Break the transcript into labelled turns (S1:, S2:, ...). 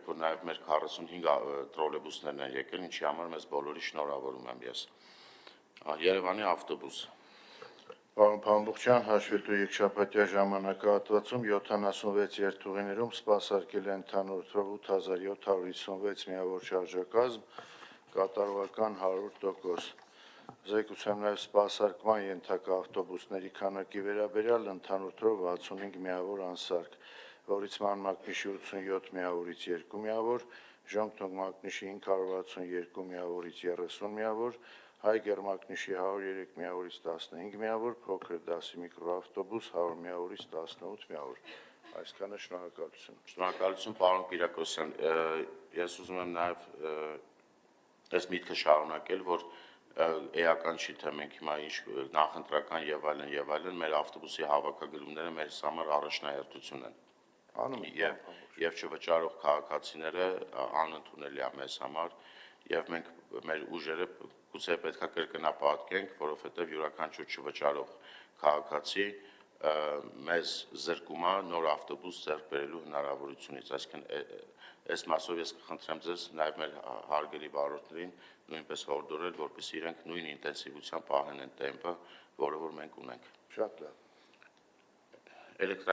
S1: գիտեք, որ նաև մեր 45 տրոլեյբուսներն են եկել, ինչի համար մեզ բոլորի շնորհավորում եմ ես։ Երևանի ավտոբուս։
S2: Պարոն Փամբուխյան, հաշվետու երկշաբաթյա ժամանակահատվածում 76 երթուղիներում սպասարկել է ընդհանուր թվով 8756 միավոր շարժակազմ, կատարողական 100%։ Զեկուցեմ նաև սպասարկման ենթակա ավտոբուսների քանակի վերաբերյալ ընդհանուր թվով 65 միավոր անսարք, որից մանմակնիշի 87 միավորից 2 միավոր, ժանգթոնգ մակնիշի 562 միավորից 30 միավոր, հայ գերմակնիշի 103 միավորից 15 միավոր, փոքր դասի միկրոավտոբուս 100 միավորից 18 միավոր։ Այսքանը շնորհակալություն։
S1: Շնորհակալություն, պարոն Կիրակոսյան, ես ուզում եմ նաև այս միտքը շարունակել, որ էական չի, թե մենք հիմա ինչ նախընտրական եւ այլն, մեր ավտոբուսի հավաքագրումները մեր համար առաջնահերթություն են։ Եվ չվճարող քաղաքացիները անընդունելի է մեզ համար, եւ մենք մեր ուժերը գուցե պետք է կրկնապատկենք, որովհետեւ յուրաքանչյուր չվճարող քաղաքացի մեզ զրկում է նոր ավտոբուս ձեռք բերելու հնարավորությունից, այսինքն այս մասով ես կխնդրեմ ձեզ նաև մեր հարգելի վարորդներին նույնպես հորդորել, որպեսզի իրենք նույն ինտենսիվությամբ պահեն այն տեմպը, որը որ մենք ունենք։
S2: Շատ լավ։